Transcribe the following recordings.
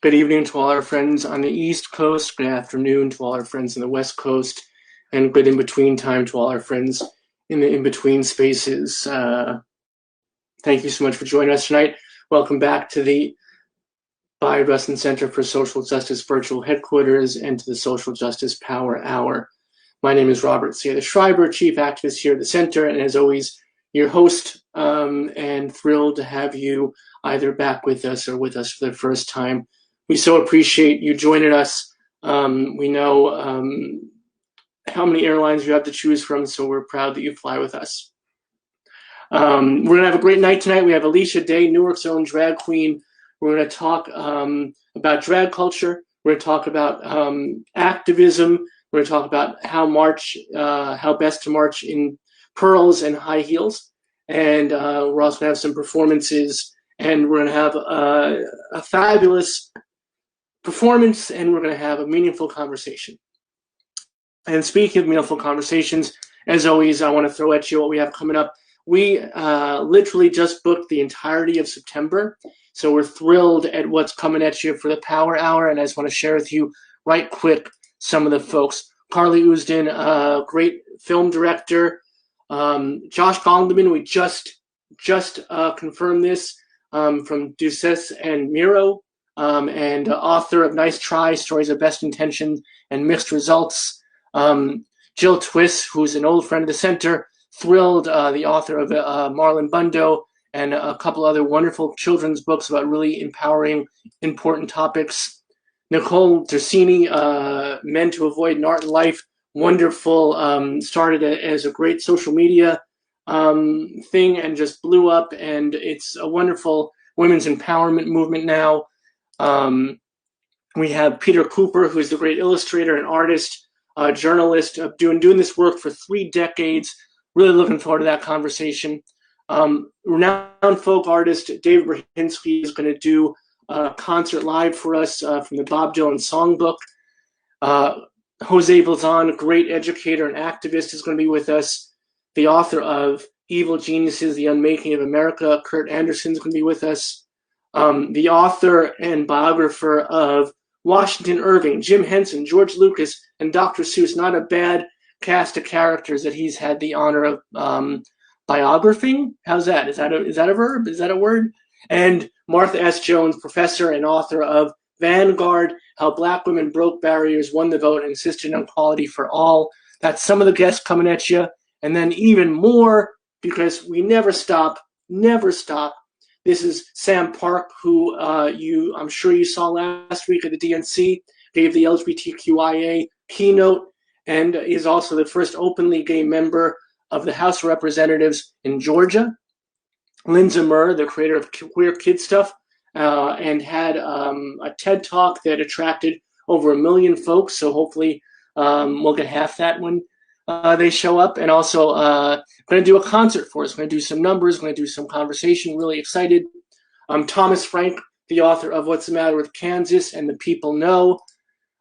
Good evening to all our friends on the East Coast. Good afternoon to all our friends on the West Coast. And good in-between time to all our friends in the in-between spaces. Thank you so much for joining us tonight. Welcome back to the Bayard Rustin Center for Social Justice virtual headquarters and to the Social Justice Power Hour. My name is Robert C. Schreiber, Chief Activist here at the Center, and as always, your host, and thrilled to have you either back with us or with us for the first time. We so appreciate you joining us. We know how many airlines you have to choose from, so we're proud that you fly with us. We're going to have a great night tonight. We have Alisha Day, Newark's own drag queen. We're going to talk about drag culture. We're going to talk about activism. We're going to talk about how best to march in pearls and high heels. And we're also going to have some performances. And we're going to have a fabulous performance, and we're going to have a meaningful conversation. And speaking of meaningful conversations, as always, I want to throw at you what we have coming up. We literally just booked the entirety of September, so we're thrilled at what's coming at you for the Power Hour, and I just want to share with you right quick some of the folks. Carly Usdin, great film director. Josh Gondelman, we just confirmed this from Ducesse and Miro. And author of Nice Try, Stories of Best Intentions and Mixed Results. Jill Twiss, who's an old friend of the Center, thrilled, the author of Marlon Bundo and a couple other wonderful children's books about really empowering important topics. Nicole Tersini, Men to Avoid in Art and Life, wonderful, started as a great social media thing and just blew up, and it's a wonderful women's empowerment movement now. We have Peter Cooper, who is the great illustrator and artist, journalist, doing this work for 3 decades. Really looking forward to that conversation. Renowned folk artist David Brzezinski is going to do a concert live for us from the Bob Dylan Songbook. Jose Vilzon, great educator and activist, is going to be with us. The author of Evil Geniuses, The Unmaking of America, Kurt Anderson, is going to be with us. The author and biographer of Washington Irving, Jim Henson, George Lucas, and Dr. Seuss. Not a bad cast of characters that he's had the honor of biographing. How's that? Is that a verb? Is that a word? And Martha S. Jones, professor and author of Vanguard, How Black Women Broke Barriers, Won the Vote, and Insisted on Equality for All. That's some of the guests coming at you. And then even more, because we never stop. This is Sam Park, who I'm sure you saw last week at the DNC, gave the LGBTQIA keynote, and is also the first openly gay member of the House of Representatives in Georgia. Linza Murr, the creator of Queer Kid Stuff, and had a TED Talk that attracted over 1 million folks, so hopefully we'll get half that when they show up, and also going to do a concert for us. We're going to do some numbers, going to do some conversation, really excited. Thomas Frank, the author of What's the Matter with Kansas and the People Know.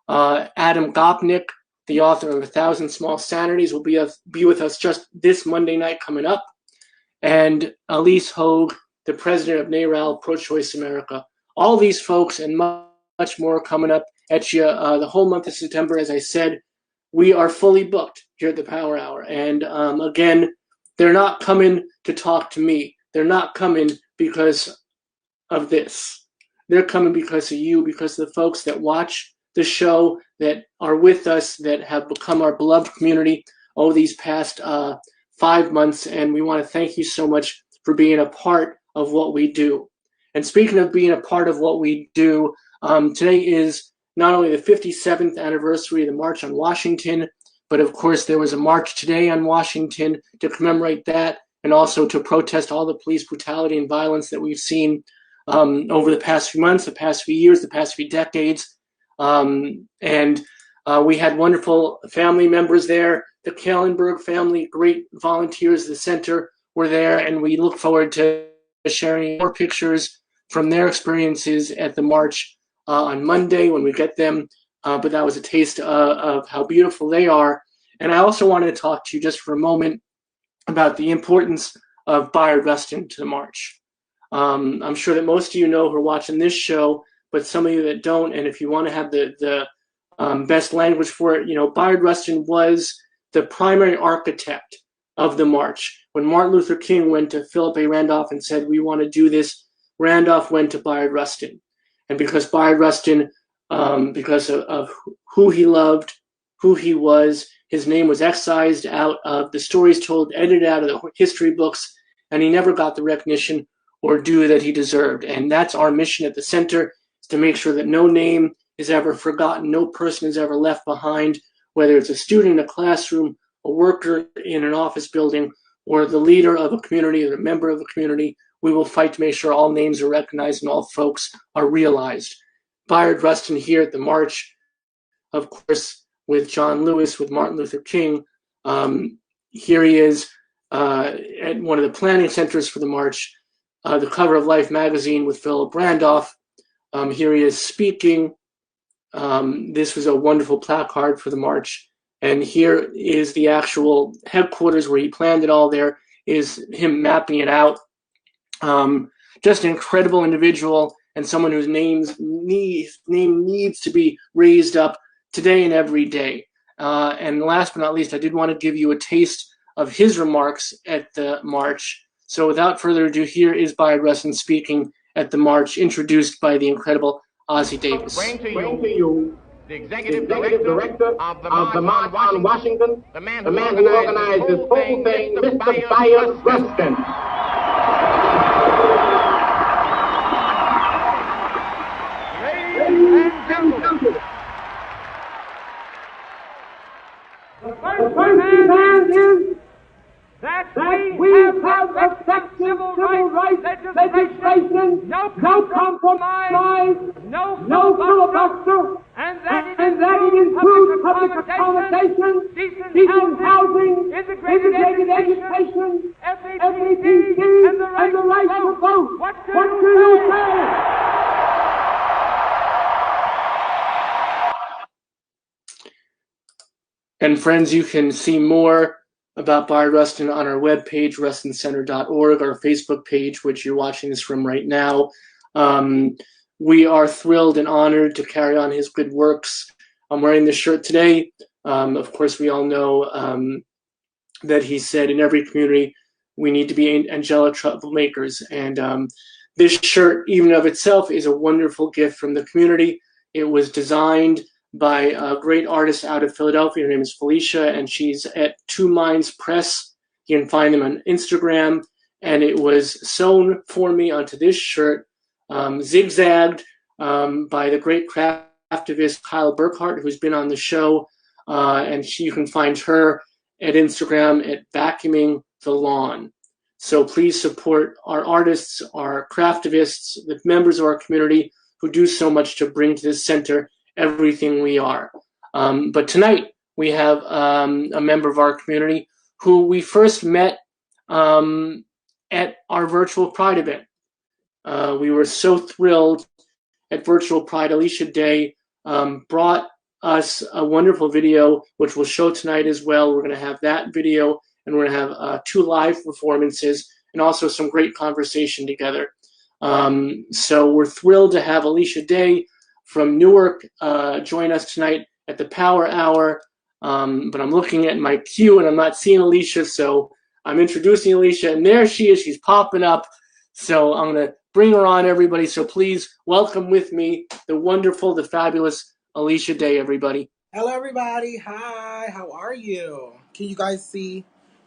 Adam Gopnik, the author of 1,000 Small Sanities, will be with us just this Monday night coming up. And Elise Hogue, the president of NARAL, Pro-Choice America. All these folks and much more coming up at you the whole month of September. As I said, we are fully booked here at the Power Hour. And again, they're not coming to talk to me. They're not coming because of this. They're coming because of you, because of the folks that watch the show, that are with us, that have become our beloved community over these past 5 months. And we want to thank you so much for being a part of what we do. And speaking of being a part of what we do, today is not only the 57th anniversary of the March on Washington, but of course there was a march today on Washington to commemorate that and also to protest all the police brutality and violence that we've seen over the past few months, the past few years, the past few decades. And we had wonderful family members there. The Kallenberg family, great volunteers at the Center, were there, and we look forward to sharing more pictures from their experiences at the march on Monday when we get them, but that was a taste of how beautiful they are. And I also wanted to talk to you just for a moment about the importance of Bayard Rustin to the march. I'm sure that most of you know who are watching this show but some of you that don't. And if you want to have the best language for it, Bayard Rustin was the primary architect of the march. When Martin Luther King went to Philip A. Randolph and said, "We want to do this," Randolph went to Bayard Rustin. And because Bayard Rustin, because of who he loved, who he was, his name was excised out of the stories told, edited out of the history books, and he never got the recognition or due that he deserved. And that's our mission at the center, is to make sure that no name is ever forgotten, no person is ever left behind, whether it's a student in a classroom, a worker in an office building, or the leader of a community or a member of a community. We will fight to make sure all names are recognized and all folks are realized. Bayard Rustin here at the march, of course, with John Lewis, with Martin Luther King. Here he is at one of the planning centers for the march, the cover of Life magazine with Philip Randolph. Here he is speaking. This was a wonderful placard for the march. And here is the actual headquarters where he planned it all. There is him mapping it out. Just an incredible individual and someone whose name needs to be raised up today and every day. And last but not least, I did want to give you a taste of his remarks at the march. So without further ado, here is Bayard Rustin speaking at the march, introduced by the incredible Ozzie Davis. Bring to you the executive director of the March on Washington, the man who organized this whole thing, Mr. Bayard Rustin. Ladies and gentlemen, the first demand is that we have effective civil rights legislation, no compromise, no filibuster, and that it includes public accommodation, decent housing, integrated education, FAPC, and the right to vote. What do you say? And friends, you can see more about Bayard Rustin on our webpage, rustincenter.org, our Facebook page, which you're watching this from right now. We are thrilled and honored to carry on his good works. I'm wearing this shirt today. Of course, we all know that he said in every community, we need to be angelic troublemakers. And this shirt, even of itself, is a wonderful gift from the community. It was designed by a great artist out of Philadelphia. Her name is Alisha, and she's at Two Minds Press. You can find them on Instagram. And it was sewn for me onto this shirt, zigzagged by the great craftivist Kyle Burkhart, who's been on the show. And you can find her at Instagram at Vacuuming the Lawn. So please support our artists, our craftivists, the members of our community who do so much to bring to this center everything we are. But tonight we have a member of our community who we first met at our virtual Pride event. We were so thrilled at Virtual Pride. Alisha Day brought us a wonderful video, which we'll show tonight as well. We're going to have that video, and we're going to have 2 live performances and also some great conversation together. So we're thrilled to have Alisha Day from Newark join us tonight at the Power Hour. But I'm looking at my queue and I'm not seeing Alisha, so I'm introducing Alisha, and there she is. She's popping up. So I'm going to bring her on, everybody. So please welcome with me the wonderful, the fabulous Alisha Day, everybody. Hello, everybody. Hi. How are you? Can you guys see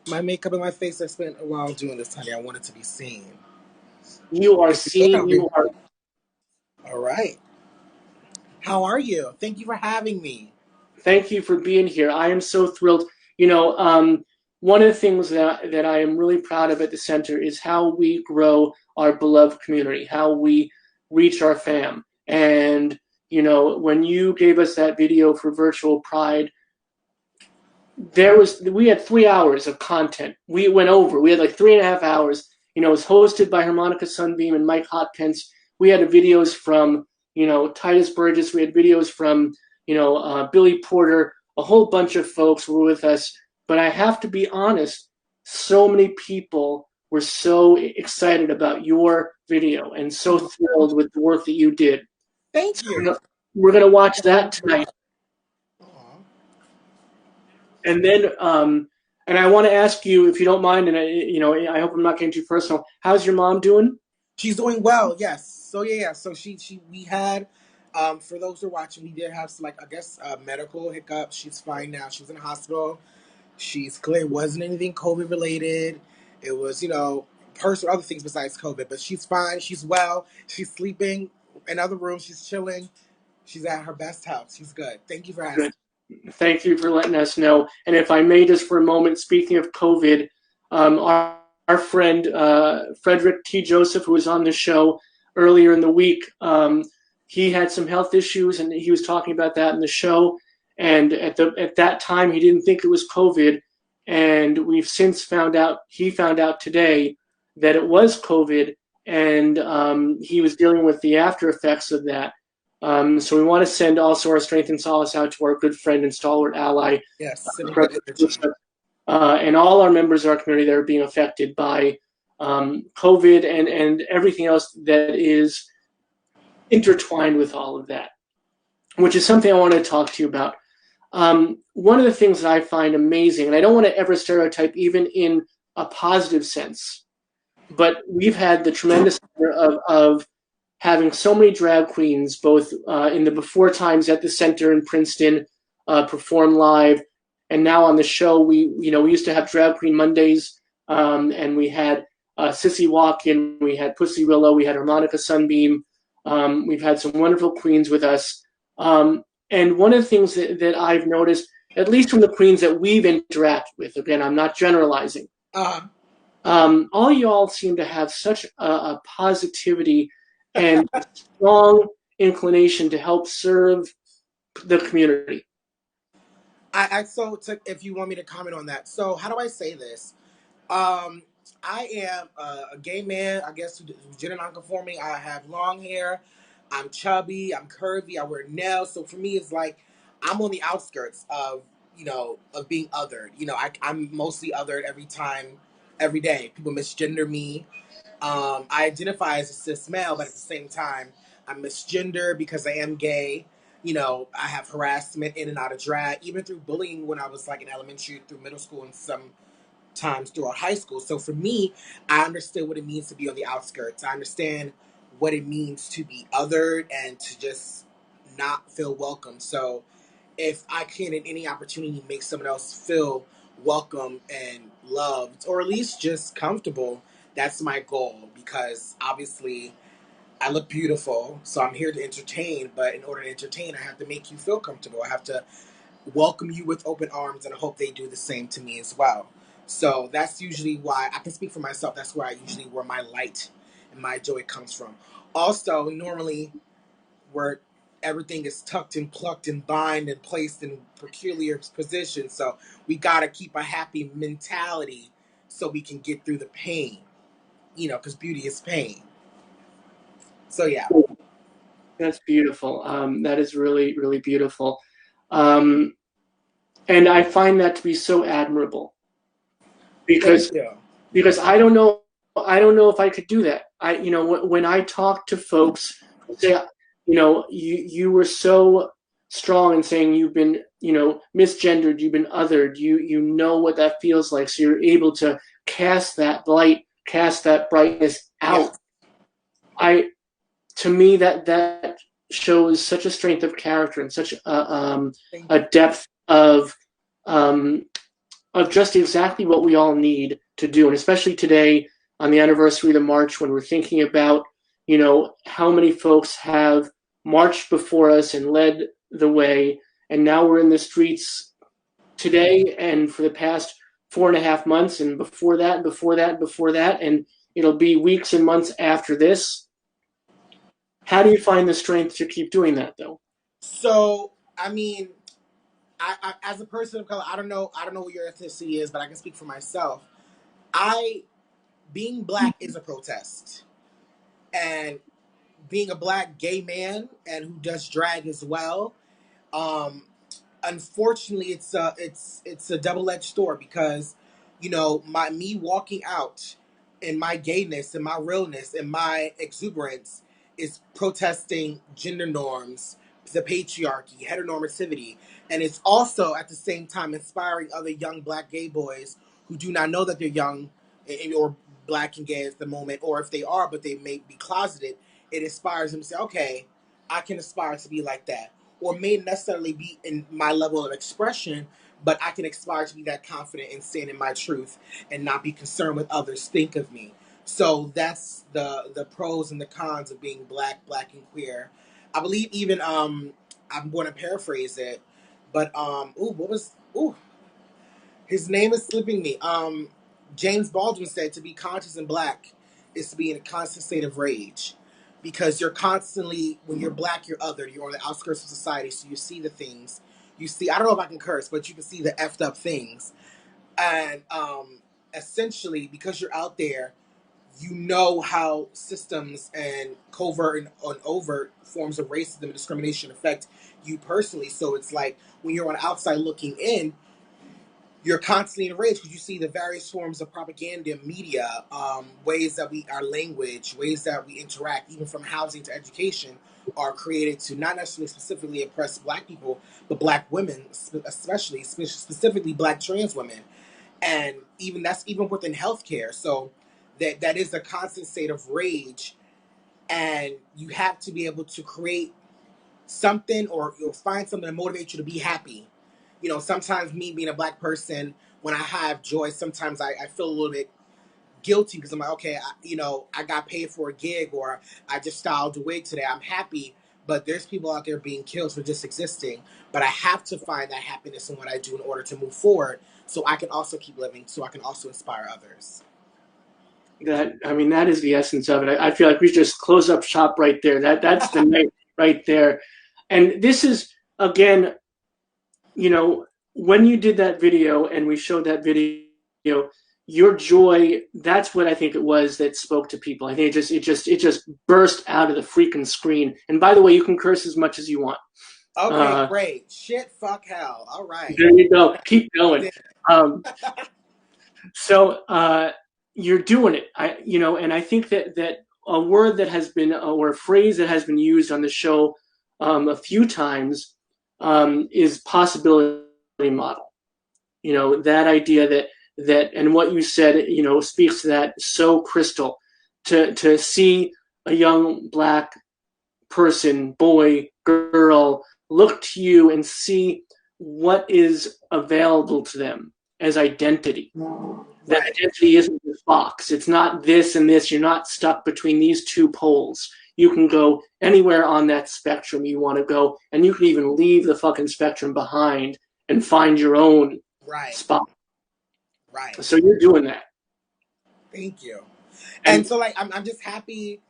my makeup and my face? I spent a while doing this, honey. I want it to be seen. You are seen. You are. All right. How are you? Thank you for having me. Thank you for being here. I am so thrilled. One of the things that I am really proud of at the center is how we grow our beloved community, how we reach our fam. And, when you gave us that video for Virtual Pride, we had 3 hours of content. We went over. We had like 3.5 hours. It was hosted by Harmonica Sunbeam and Mike Hotpence. We had videos from Titus Burgess. We had videos from, Billy Porter. A whole bunch of folks were with us. But I have to be honest, so many people were so excited about your video and so thrilled with the work that you did. Thank So you. we're gonna watch that tonight. Aw. And then, and I want to ask you, if you don't mind, and I hope I'm not getting too personal. How's your mom doing? She's doing well, yes. So yeah. So we had, for those who are watching, we did have some, like, I guess, medical hiccups. She's fine now. She was in the hospital. She's clear. It wasn't anything COVID related. It was, personal other things besides COVID. But she's fine. She's well. She's sleeping in other rooms. She's chilling. She's at her best health. She's good. Thank you for Good. asking. Thank you for letting us know. And if I may, just for a moment, speaking of COVID, our friend Frederick T. Joseph, who was on the show earlier in the week, he had some health issues, and he was talking about that in the show. And at that time, he didn't think it was COVID, and we've since found out. He found out today that it was COVID, and he was dealing with the after effects of that. So we want to send also our strength and solace out to our good friend and stalwart ally, Yes, sending good energy. and all our members of our community that are being affected by COVID and everything else that is intertwined with all of that, which is something I want to talk to you about. One of the things that I find amazing, and I don't want to ever stereotype even in a positive sense, but we've had the tremendous honor of having so many drag queens, both in the before times at the center in Princeton, perform live, and now on the show. We used to have Drag Queen Mondays, and we had Sissy Walkin, we had Pussy Willow, we had Harmonica Sunbeam. We've had some wonderful queens with us, and one of the things that I've noticed, at least from the queens that we've interacted with, again, I'm not generalizing. Uh-huh. All y'all seem to have such a positivity and a strong inclination to help serve the community. If you want me to comment on that, so how do I say this? Um, I am a gay man, I guess, who's gender nonconforming. I have long hair. I'm chubby. I'm curvy. I wear nails. So for me, it's like I'm on the outskirts of of being othered. I'm mostly othered every time, every day. People misgender me. I identify as a cis male, but at the same time, I'm misgender because I am gay. I have harassment in and out of drag, even through bullying when I was like in elementary, through middle school, and some times throughout high school. So for me, I understood what it means to be on the outskirts. I understand what it means to be othered and to just not feel welcome. So if I can, in any opportunity, make someone else feel welcome and loved, or at least just comfortable, that's my goal. Because obviously, I look beautiful, so I'm here to entertain. But in order to entertain, I have to make you feel comfortable. I have to welcome you with open arms, and I hope they do the same to me as well. So that's usually why I can speak for myself. That's where my light and my joy comes from. Also, normally where everything is tucked and plucked and bind and placed in peculiar positions. So we gotta keep a happy mentality so we can get through the pain. Because beauty is pain. So yeah. That's beautiful. That is really, really beautiful. Um, and I find that to be so admirable Thank because you. I don't know if I could do that. When I talk to folks who say, you were so strong in saying you've been, misgendered, you've been othered, you know what that feels like, so you're able to cast that light, cast that brightness Yeah. out. To me, that shows such a strength of character and such a depth um, of just exactly what we all need to do, and especially today on the anniversary of the march, when we're thinking about how many folks have marched before us and led the way, and now we're in the streets today and for the past 4.5 months, and before that, and before that, and before that, and it'll be weeks and months after this. How do you find the strength to keep doing that, though? So I mean, as a person of color, I don't know what your ethnicity is, but I can speak for myself. I Being black is a protest, and being a black gay man and who does drag as well. Um, Unfortunately, it's a double edged sword because my me walking out in my gayness and my realness and my exuberance is protesting gender norms, the patriarchy, heteronormativity, and it's also at the same time inspiring other young black gay boys who do not know that they're young or black and gay at the moment, or if they are, but they may be closeted. It inspires them to say, okay, I can aspire to be like that, or may necessarily be in my level of expression, but I can aspire to be that confident in saying in my truth and not be concerned with others think of me. So that's the pros and the cons of being black and queer. I believe even I'm going to paraphrase it, but his name is slipping me. James Baldwin said to be conscious and black is to be in a constant state of rage, because you're constantly, when you're black, you're other. You're on the outskirts of society, so you see the things. You see, I don't know if I can curse, but you can see the effed up things, and essentially because you're out there, you know how systems and covert and overt forms of racism and discrimination affect you personally. So it's like when you're on the outside looking in, you're constantly enraged because you see the various forms of propaganda, media, ways that our language, ways that we interact, even from housing to education, are created to not necessarily specifically oppress black people, but black women, especially, specifically black trans women. And even that's even within healthcare. So that is a constant state of rage, and you have to be able to create something, or you'll find something to motivate you to be happy. Sometimes me being a black person, when I have joy, sometimes I feel a little bit guilty because I'm like, okay, I got paid for a gig, or I just styled a wig today. I'm happy, but there's people out there being killed for just existing. But I have to find that happiness in what I do in order to move forward, so I can also keep living, so I can also inspire others. That is the essence of it. I feel like we should just close up shop right there. That's the night right there. And this is, again, when you did that video and we showed that video, your joy, that's what I think it was that spoke to people. I think it just burst out of the freaking screen. And by the way, you can curse as much as you want. Okay, great. Shit, fuck, hell. All right. There you go. Keep going. So you're doing it. And I think that a word that has been, or a phrase that has been used on the show a few times, is possibility model. That idea that and what you said, speaks to that so crystal. To see a young black person, boy, girl, look to you and see what is available to them as identity. That identity isn't this box. It's not this and this. You're not stuck between these two poles. You can go anywhere on that spectrum you want to go, and you can even leave the fucking spectrum behind and find your own spot. Right. So you're doing that. Thank you. And so, I'm just happy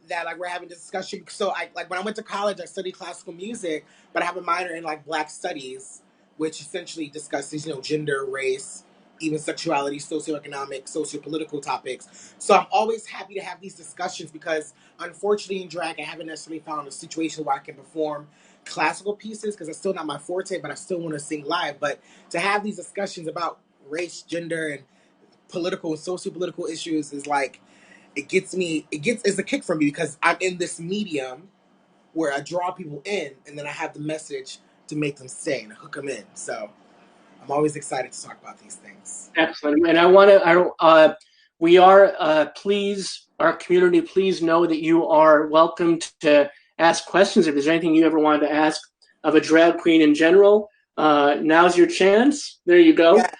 that we're having this discussion. So when I went to college, I studied classical music, but I have a minor in Black studies, which essentially discusses gender, race, even sexuality, socioeconomic, sociopolitical topics. So I'm always happy to have these discussions, because unfortunately in drag I haven't necessarily found a situation where I can perform classical pieces, because it's still not my forte, but I still want to sing live. But to have these discussions about race, gender, and political and sociopolitical issues is it's a kick for me, because I'm in this medium where I draw people in, and then I have the message to make them stay and hook them in. So I'm always excited to talk about these things. Excellent. And please, our community, please know that you are welcome to ask questions. If there's anything you ever wanted to ask of a drag queen in general, now's your chance. There you go. Yes.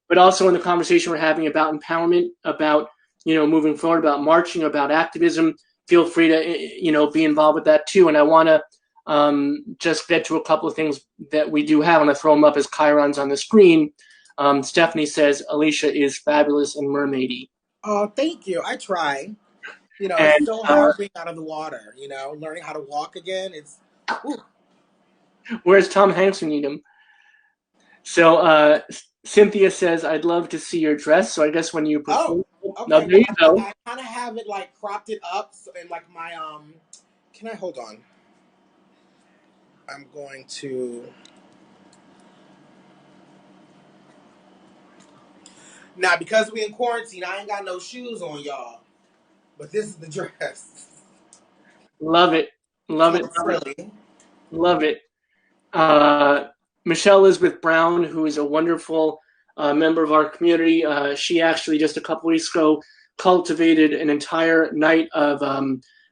But also in the conversation we're having about empowerment, about moving forward, about marching, about activism, feel free to be involved with that too. And I want to just get to a couple of things that we do have. I'm going to throw them up as chyrons on the screen. Stephanie says Alisha is fabulous and mermaidy. Oh, thank you. I try. It's so hard being out of the water. Learning how to walk again. It's. Where's Tom Hanks when you need him? So Cynthia says, I'd love to see your dress. So I guess when you perform, okay. Now, there you go. I kind of have it cropped it up, and my Can I hold on? I'm going to. Now, because we in quarantine, I ain't got no shoes on, y'all. But this is the dress. Love it. Love it. Culturally. Love it. Uh, Michelle Elizabeth Brown, who is a wonderful member of our community, she actually just a couple weeks ago cultivated an entire night of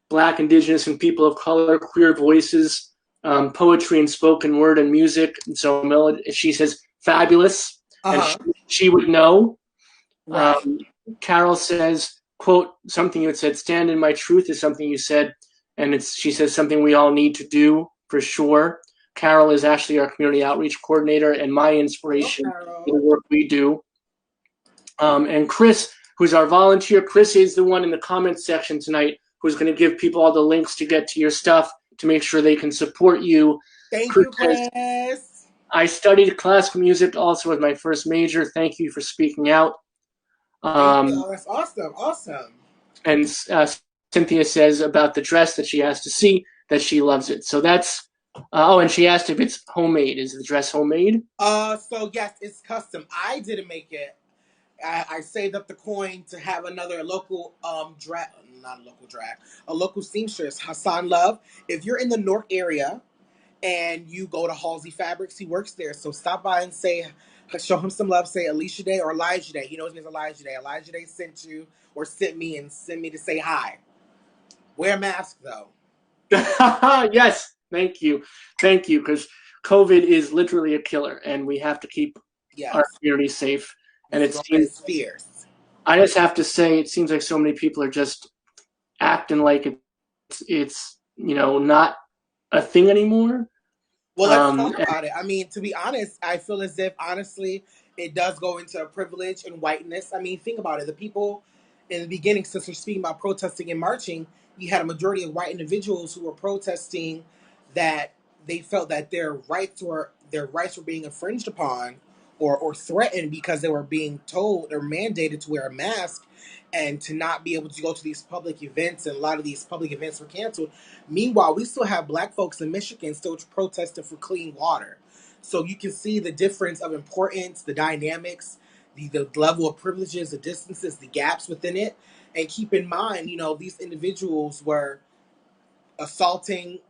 Black, Indigenous, and people of color, queer voices, poetry and spoken word and music. And so she says, fabulous. And she would know. Right. Carol says, quote, something you had said, stand in my truth is something you said. And she says something we all need to do for sure. Carol is actually our community outreach coordinator and my inspiration for the work we do. And Chris, who's our volunteer, Chris is the one in the comments section tonight who's going to give people all the links to get to your stuff to make sure they can support you. Thank you, Chris. I studied classical music also as my first major. Thank you for speaking out. Thank you. Oh, that's awesome. Awesome. And Cynthia says about the dress that she has to see that she loves it. So that's and she asked if it's homemade. Is the dress homemade? So yes, it's custom. I didn't make it. I saved up the coin to have another local a local seamstress, Hassan Love. If you're in the Newark area and you go to Halsey Fabrics, he works there. So stop by and show him some love. Say Alisha Day or Elijah Day. He knows me as Elijah Day. Elijah Day sent you or sent me to say hi. Wear a mask though. Yes, thank you, because COVID is literally a killer, and we have to keep our community safe. And it seems fierce. I just have to say, it seems like so many people are just acting like it's not a thing anymore. Well, let's talk about it. I mean, to be honest, I feel as if, honestly, it does go into privilege and whiteness. I mean, think about it. The people in the beginning, since we're speaking about protesting and marching, you had a majority of white individuals who were protesting that they felt that their rights were being infringed upon or threatened because they were being told or mandated to wear a mask and to not be able to go to these public events, and a lot of these public events were canceled. Meanwhile, we still have Black folks in Michigan still protesting for clean water. So you can see the difference of importance, the dynamics, the level of privileges, the distances, the gaps within it. And keep in mind, these individuals were assaulting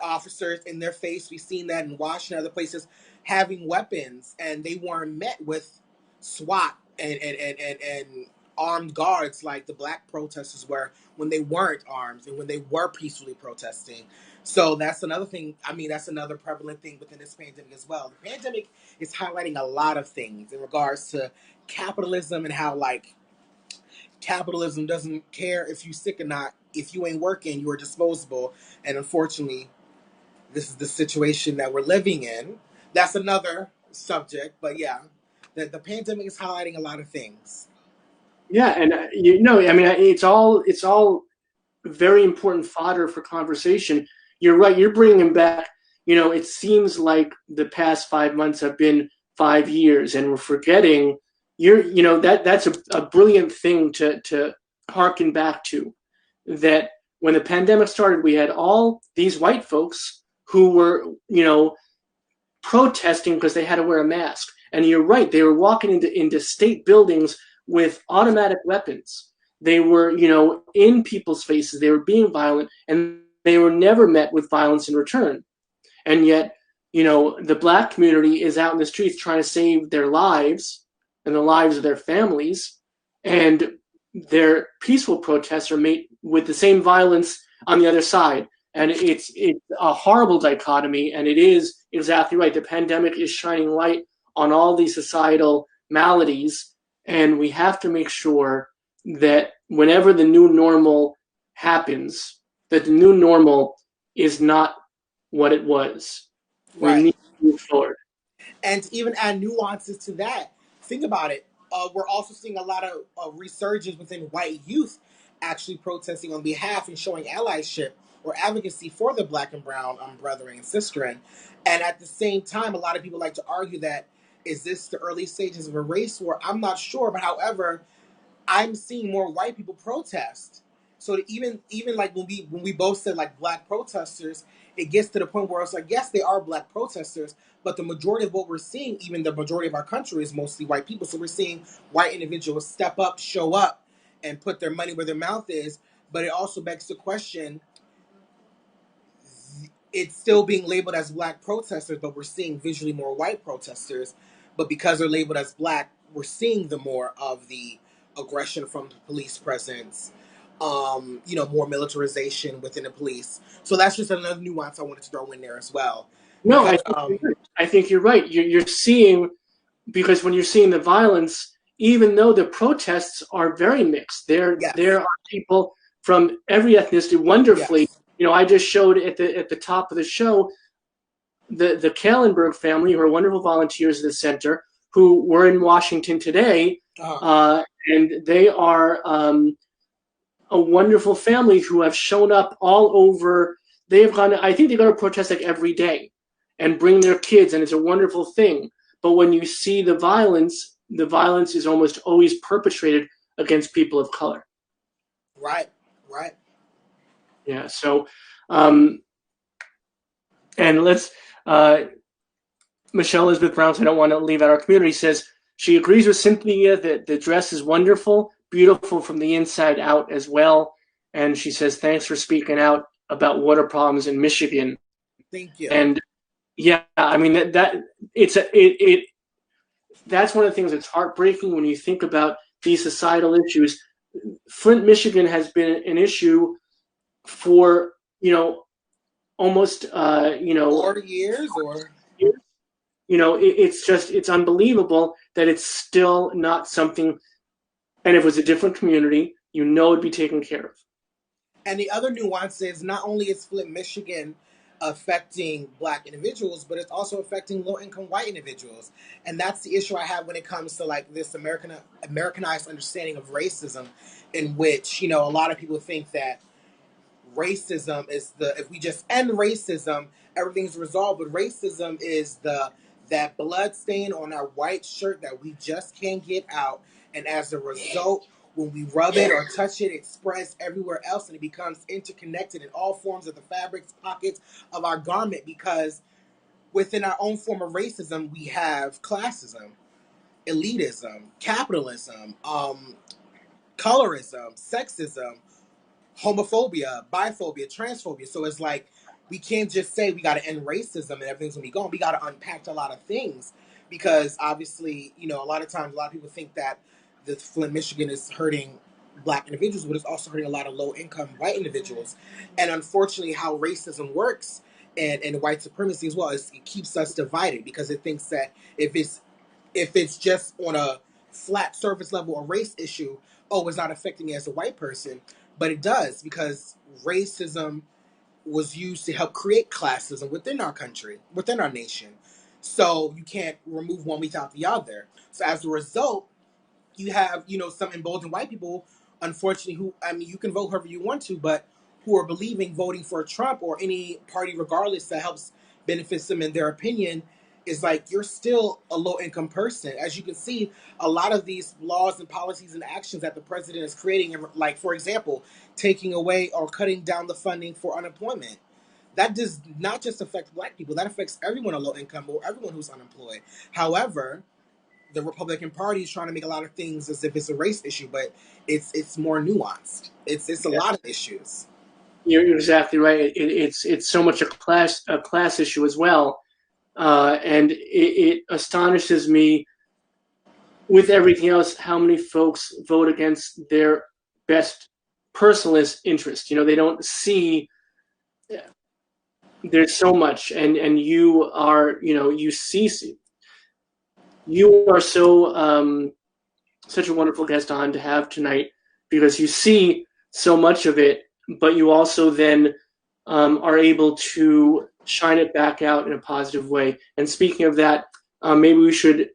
officers in their face. We've seen that in Washington and other places, having weapons, and they weren't met with SWAT and armed guards like the Black protesters were when they weren't armed and when they were peacefully protesting. So that's another thing. I mean, that's another prevalent thing within this pandemic as well. The pandemic is highlighting a lot of things in regards to capitalism and how, capitalism doesn't care if you're sick or not. If you ain't working, you are disposable. And unfortunately, this is the situation that we're living in. That's another subject, but yeah, the pandemic is highlighting a lot of things. Yeah, and I mean, it's all very important fodder for conversation. You're right. You're bringing back. It seems like the past 5 months have been 5 years, and we're forgetting. That's a brilliant thing to harken back to. That when the pandemic started, we had all these white folks who were, protesting because they had to wear a mask. And you're right, they were walking into state buildings with automatic weapons. They were, in people's faces. They were being violent, and they were never met with violence in return. And yet, the Black community is out in the streets trying to save their lives and the lives of their families, and their peaceful protests are met with the same violence on the other side. And it's a horrible dichotomy, and it is exactly right. The pandemic is shining light on all these societal maladies, and we have to make sure that whenever the new normal happens, that the new normal is not what it was. Right. We need to move forward. And to even add nuances to that, think about it. We're also seeing a lot of resurgence within white youth actually protesting on behalf and showing allyship or advocacy for the Black and brown brethren and sisterin. And at the same time, a lot of people like to argue that, is this the early stages of a race war? I'm not sure, but however, I'm seeing more white people protest. So even like when we both said like Black protesters, it gets to the point where it's like, yes, they are Black protesters, but the majority of what we're seeing, even the majority of our country, is mostly white people. So we're seeing white individuals step up, show up, and put their money where their mouth is. But it also begs the question, it's still being labeled as black protesters, but we're seeing visually more white protesters. But because they're labeled as black, we're seeing the more of the aggression from the police presence, more militarization within the police. So that's just another nuance I wanted to throw in there as well. No, Because I think you're right. You're seeing, because when you're seeing the violence, even though the protests are very mixed, there are people from every ethnicity wonderfully. yes. I just showed at the top of the show the Kallenberg family, who are wonderful volunteers at the center, who were in Washington today, and they are a wonderful family who have shown up all over. They've gone. I think they go to protest like every day, and bring their kids, and it's a wonderful thing. But when you see the violence is almost always perpetrated against people of color. Right. Yeah. So, and let's. Michelle Elizabeth Brown, so I don't want to leave out our community, says she agrees with Cynthia that the dress is wonderful, beautiful from the inside out as well. And she says, thanks for speaking out about water problems in Michigan. Thank you. And yeah, I mean that's one of the things that's heartbreaking when you think about these societal issues. Flint, Michigan has been an issue for almost 40 years or it's unbelievable that it's still not something. And if it was a different community, it'd be taken care of. And the other nuance is not only is Flint, Michigan affecting black individuals, but it's also affecting low-income white individuals. And that's the issue I have when it comes to like this Americanized understanding of racism, in which, a lot of people think that racism is if we just end racism, everything's resolved. But racism is that blood stain on our white shirt that we just can't get out. And as a result, when we rub it or touch it, it spreads everywhere else and it becomes interconnected in all forms of the fabrics, pockets of our garment, because within our own form of racism, we have classism, elitism, capitalism, colorism, sexism, homophobia, biphobia, transphobia. So it's like we can't just say we got to end racism and everything's gonna be gone. We got to unpack a lot of things, because obviously, a lot of times, a lot of people think that the Flint, Michigan is hurting black individuals, but it's also hurting a lot of low-income white individuals. And unfortunately, how racism works and white supremacy as well is it keeps us divided, because it thinks that if it's just on a flat surface level a race issue, it's not affecting me as a white person. But it does, because racism was used to help create classism within our country, within our nation. So you can't remove one without the other. So as a result, you have, some emboldened white people, unfortunately, who, you can vote however you want to, but who are believing voting for Trump or any party regardless that helps benefits them in their opinion is like, you're still a low income person. As you can see, a lot of these laws and policies and actions that the president is creating, like, for example, taking away or cutting down the funding for unemployment. That does not just affect black people, that affects everyone on low income or everyone who's unemployed. However, the Republican Party is trying to make a lot of things as if it's a race issue, but it's more nuanced. It's a lot of issues. You're exactly right. It's so much a class issue as well, and it astonishes me with everything else how many folks vote against their best personal interest. They don't see there's so much, and you are you are so such a wonderful guest on to have tonight, because you see so much of it, but you also then are able to shine it back out in a positive way. And speaking of that, maybe we should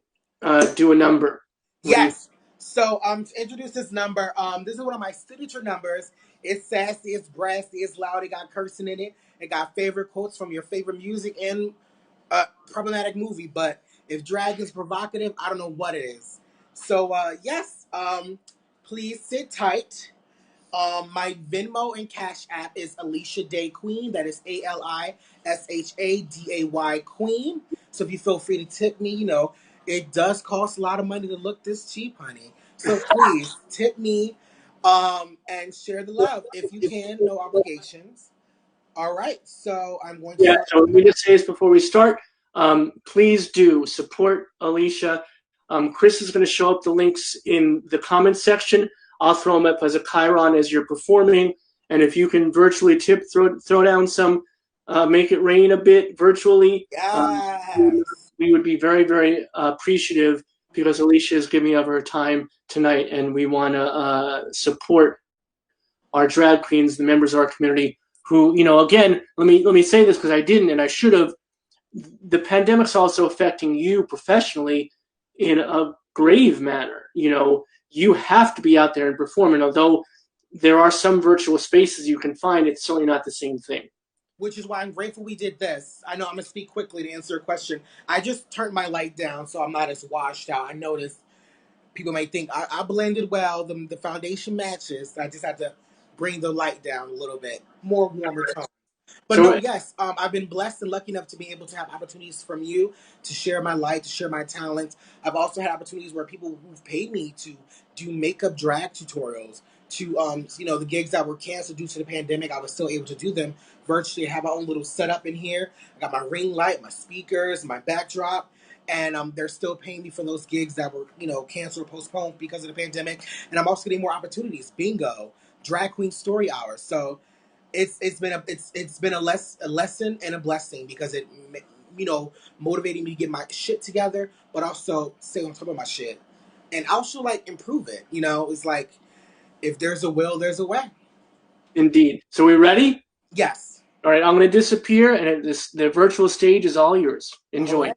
do a number. Yes. So to introduce this number, this is one of my signature numbers. It's sassy, it's brassy, it's loud, it got cursing in it. It got favorite quotes from your favorite music and problematic movie. But if drag is provocative, I don't know what it is. So yes, please sit tight. My Venmo and Cash App is Alisha Day Queen. That is ALISHADAY Queen. So if you feel free to tip me, it does cost a lot of money to look this cheap, honey. So please tip me, and share the love if you can. No obligations. All right, so I'm going to Yeah, start. so let me just say this before we start. Please do support Alisha. Chris is going to show up the links in the comments section. I'll throw them up as a chyron as you're performing. And if you can virtually throw down some, make it rain a bit virtually, Yes. we would be very, very appreciative because Alisha is giving up her time tonight, and we want to support our drag queens, the members of our community who, again, let me say this because I didn't and I should have. The pandemic's also affecting you professionally in a grave manner. You have to be out there and perform, and although there are some virtual spaces you can find, it's certainly not the same thing. Which is why I'm grateful we did this. I know I'm gonna speak quickly to answer a question. I just turned my light down so I'm not as washed out. I noticed people may think I blended well. The foundation matches. I just had to bring the light down a little bit, more warmer tone. But no, So yes, I've been blessed and lucky enough to be able to have opportunities from you to share my light, to share my talents. I've also had opportunities where people who've paid me to do makeup drag tutorials, to the gigs that were canceled due to the pandemic, I was still able to do them virtually. I have my own little setup in here. I got my ring light, my speakers, my backdrop. And they're still paying me for those gigs that were, canceled or postponed because of the pandemic. And I'm also getting more opportunities. Bingo, drag queen story hours. So it's been a lesson and a blessing because it motivated me to get my shit together, but also stay on top of my shit and also like improve it. It's like if there's a will, there's a way. indeed. So we ready? Yes. All right, I'm going to disappear, and the virtual stage is all yours. All Enjoy. right.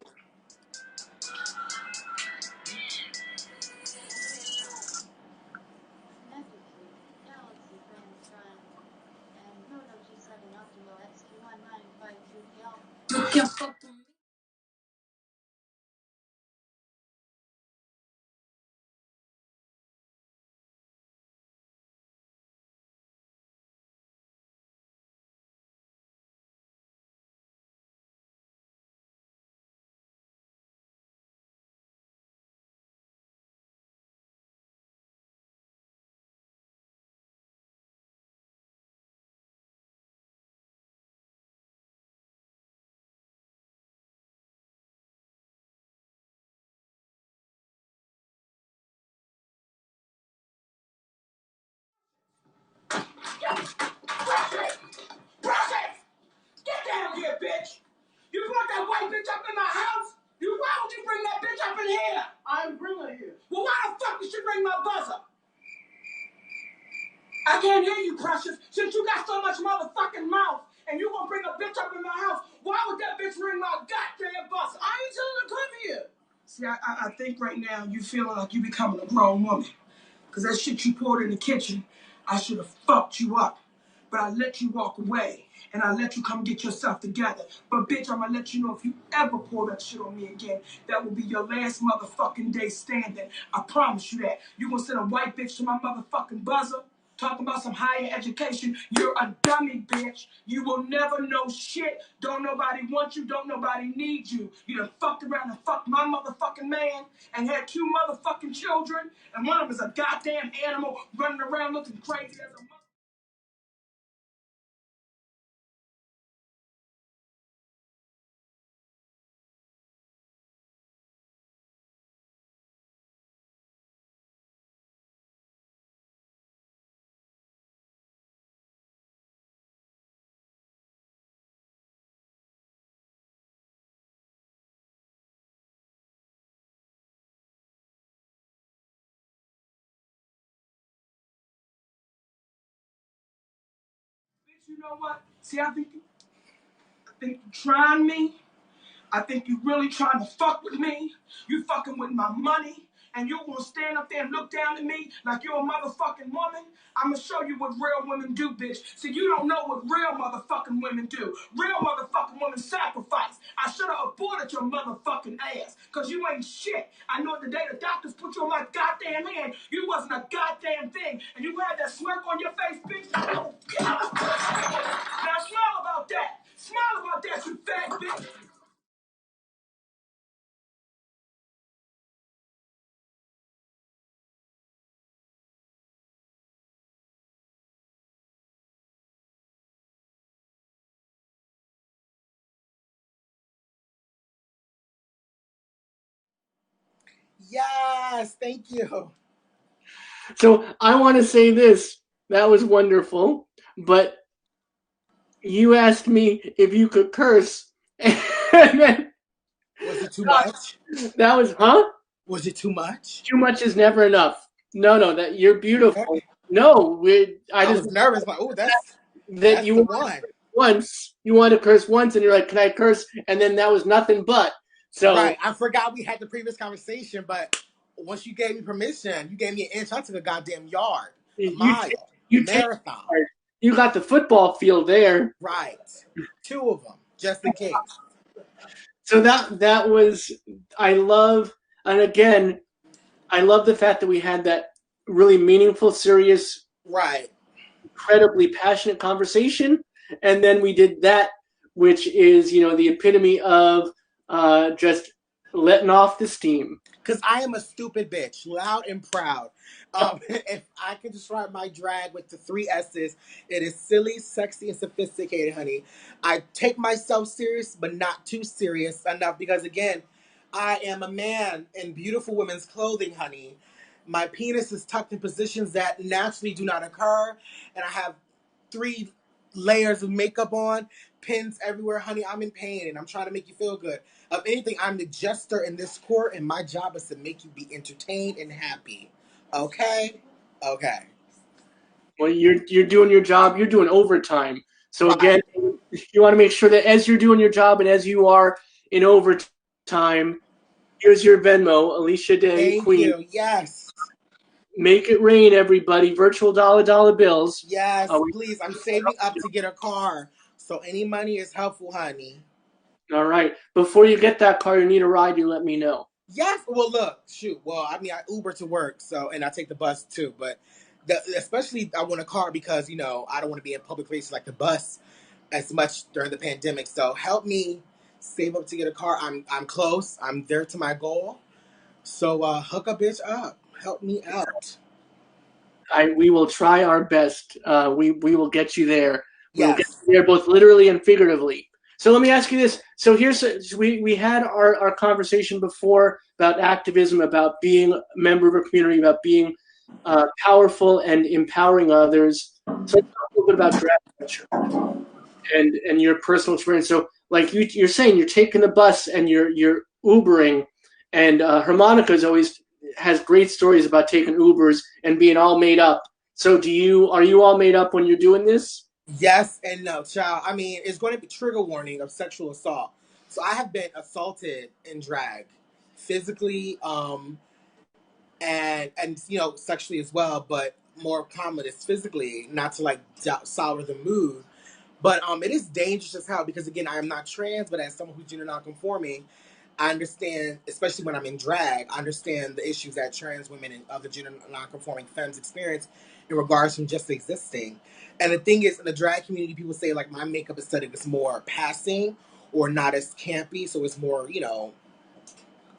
Get down here, bitch! You brought that white bitch up in my house? Why would you bring that bitch up in here? I didn't bring her here. Well, why the fuck did she bring my buzzer? I can't hear you, Precious. Since you got so much motherfucking mouth and you gonna bring a bitch up in my house, why would that bitch ring my goddamn buzzer? I ain't telling her to come here. See, I think right now you feeling like you becoming a grown woman. Because that shit you poured in the kitchen, I should have fucked you up. But I let you walk away. And I let you come get yourself together. But bitch, I'm gonna let you know if you ever pour that shit on me again, that will be your last motherfucking day standing. I promise you that. You gonna send a white bitch to my motherfucking buzzer? Talking about some higher education. You're a dummy, bitch. You will never know shit. Don't nobody want you. Don't nobody need you. You done fucked around and fucked my motherfucking man and had 2 motherfucking children. And one of them is a goddamn animal running around looking crazy as a mother. Bitch, you know what? See, I think you trying me. I think you really trying to fuck with me. You fucking with my money. And you gonna stand up there and look down at me like you're a motherfucking woman? I'm gonna show you what real women do, bitch. See, you don't know what real motherfucking women do. Real motherfucking women sacrifice. I should have aborted your motherfucking ass. Cause you ain't shit. I know the day the doctors put you on my goddamn hand, you wasn't a goddamn thing. And you had that smirk on your face, bitch. Oh, God. Now smile about that. Smile about that, you fat bitch. Yes, thank you. So I want to say this. That was wonderful. But you asked me if you could curse. And then Was it too much? that was, huh? Was it too much? Too much is never enough. No, no, that you're beautiful. Okay. No, I I just was nervous, like, oh, that that's you the want one. once. You want to curse once, and you're like, "Can I curse?" And then that was nothing but. So Right. I forgot we had the previous conversation, but once you gave me permission, you gave me an inch. I took a goddamn yard, a you take mile, a you take marathon. you got the football field there. Right. Two of them, just in case. So that was I love, and again, I love the fact that we had that really meaningful, serious, Right. incredibly passionate conversation, and then we did that, which is the epitome of just letting off the steam. Because I am a stupid bitch, loud and proud. If I can describe my drag with the three S's, it is silly, sexy, and sophisticated, honey. I take myself serious, but not too serious enough because, again, I am a man in beautiful women's clothing, honey. My penis is tucked in positions that naturally do not occur, and I have three layers of makeup on, pins everywhere, honey. I'm in pain, and I'm trying to make you feel good. Of anything, I'm the jester in this court, and my job is to make you be entertained and happy. Okay? Okay. Well, you're doing your job. You're doing overtime. So again, Right. you want to make sure that as you're doing your job and as you are in overtime, here's your Venmo, Alicia Day Thank Queen. you. Yes. Make it rain, everybody. Virtual dollar bills. Yes, please. I'm saving up to get a car. So any money is helpful, honey. All right. Before you get that car, you need a ride. You let me know. Yes. Well, look, shoot. Well, I mean, I Uber to work, so and I take the bus too. But especially, I want a car because I don't want to be in public places like the bus as much during the pandemic. So help me save up to get a car. I'm close. I'm there to my goal. So hook a bitch up. Help me out. We will try our best. We will get you there. We will get Yes. you there both literally and figuratively. So let me ask you this. So we had our conversation before about activism, about being a member of a community, about being powerful and empowering others. So let's talk a little bit about drag culture and your personal experience. So like you're saying, you're taking the bus and you're Ubering, and Harmonica's always has great stories about taking Ubers and being all made up. So are you all made up when you're doing this? Yes and no, child. I mean, it's going to be trigger warning of sexual assault. So I have been assaulted in drag, physically, and sexually as well. But more common is physically, not to like sour the mood. But it is dangerous as hell because again, I am not trans, but as someone who's gender non-conforming, I understand, especially when I'm in drag, I understand the issues that trans women and other gender non-conforming femmes experience in regards from just existing. And the thing is, in the drag community, people say like my makeup aesthetic is more passing or not as campy, so it's more,